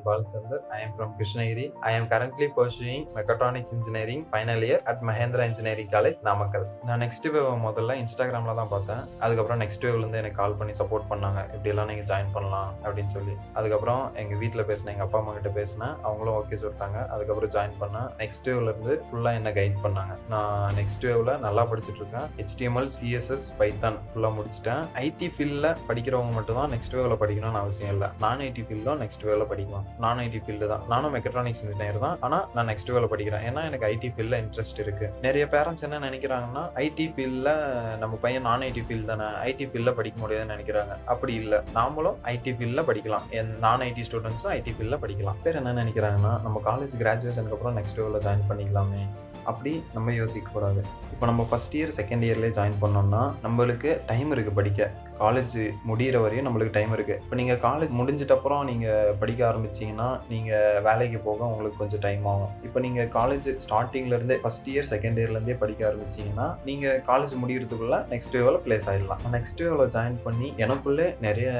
am Balachandar. I am from Krishnagiri. I am currently pursuing Mechatronics Engineering final year at Mahindra Engineering College, Namakkal. நான் next wave முதல்ல இன்ஸ்டாகிராமில் தான் பார்த்தேன். அதுக்கப்புறம் next வேவ்லேருந்து எனக்கு கால் பண்ணி சப்போர்ட் பண்ணாங்க, இப்படியெல்லாம் நீங்கள் ஜாயின் பண்ணலாம் அப்படின்னு சொல்லி. அதுக்கப்புறம் எங்கள் வீட்டில் பேசினேன், எங்கள் அப்பா அம்மா கிட்ட பேசினேன், அவங்களும் ஓகே சொல்லிட்டாங்க. அதுக்கப்புறம் ஜாயின் பண்ணேன். நெக்ஸ்ட் வேவ்லேருந்து ஃபுல்லாக என்ன கைட் பண்ணாங்க. நான் நெக்ஸ்ட் வேவ்ல நல்லா படிச்சுட்டு இருக்கேன். HTML, CSS, Python ஃபுல்லாக முடிச்சுட்டேன். ஐடி ஃபீல்டில் படிக்கிறவங்க மட்டும் தான் நெக்ஸ்ட் வேவ்ல படிக்கணும்னு அவசியம் இல்லை. நான் ஐடி ஃபீல்டும் நெக்ஸ்ட் வேவ்ல படிக்கலாம். நானும் ஐடி ஃபீல்டு தான், நானும் மெக்கட்ரானிக்ஸ் இன்ஜினியர் தான். ஆனால் நான் நெக்ஸ்ட் வேவ்ல படிக்கிறேன், ஏன்னா எனக்கு ஐடி ஃபீல்டில் இன்ட்ரெஸ்ட் இருக்கு. நிறைய பேரண்ட்ஸ் என்ன நினைக்கிறாங்கன்னா, ஐடி ஃபீல்டில் நம்ம பையன் நான் ஐடி ஃபீல்டு தானே, ஐடி ஃபீல்டில் படிக்க முடியாதுன்னு நினைக்கிறாங்க. அப்படி இல்லை, நாமளும் ஐடி ஃபீல்டில் படிக்கலாம். நான் ஐடி ஸ்டூடெண்ட்ஸும் ஐடி ஃபீல்டில் படிக்கலாம். பேர் என்ன நினைக்கிறாங்கன்னா, நம்ம காலேஜ் கிராஜுவேஷனுக்கு அப்புறம் நெக்ஸ்ட் வேவ்ல ஜாயின் பண்ணிக்கலாமே, அப்படி நம்ம யோசிக்கக்கூடாது. இப்போ நம்ம ஃபஸ்ட் இயர் செகண்ட் இயர்லேயே ஜாயின் பண்ணோம்னா நம்மளுக்கு டைம் இருக்குது படிக்க. காலேஜ் முடிகிற வரையும் நம்மளுக்கு டைம் இருக்குது. இப்போ நீங்கள் காலேஜ் முடிஞ்சிட்டப்புறம் நீங்கள் படிக்க ஆரம்பிச்சிங்கன்னா நீங்கள் வேலைக்கு போக உங்களுக்கு கொஞ்சம் டைம் ஆகும். இப்போ நீங்கள் காலேஜ் ஸ்டார்டிங்லேருந்தே ஃபஸ்ட் இயர் செகண்ட் இயர்லேருந்தே படிக்க ஆரம்பிச்சிங்கன்னா நீங்கள் காலேஜ் முடிகிறதுக்குள்ளே நெக்ஸ்ட் வேவில் ப்ளேஸ் ஆகிடலாம். நான் நெக்ஸ்ட் வேவில் ஜாயின் பண்ணி எனக்குள்ளே நிறைய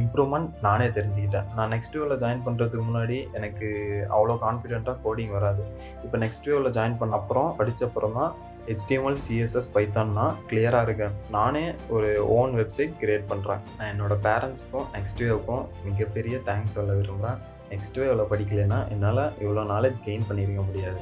இம்ப்ரூவ்மெண்ட் நானே தெரிஞ்சுக்கிட்டேன். நான் நெக்ஸ்ட் வேவில் ஜாயின் பண்ணுறதுக்கு முன்னாடி எனக்கு அவ்வளோ கான்ஃபிடென்ட்டாக கோடிங் வராது. இப்போ நெக்ஸ்ட் வேவில் ஜாயின் பண்ண அப்புறம் படித்தப்புறம் தான் HTML, CSS, Python கிளியராக இருக்கேன். நானே ஒரு ஓன் வெப்சைட் கிரியேட் பண்ணுறேன். நான் என்னோடய பேரண்ட்ஸுக்கும் நெக்ஸ்ட் வேவுக்கும் மிகப்பெரிய தேங்க்ஸ் சொல்ல விரும்புகிறேன். நெக்ஸ்ட் வேவில் படிக்கலைன்னா என்னால் இவ்வளோ நாலேஜ் கெயின் பண்ணியிருக்க முடியாது.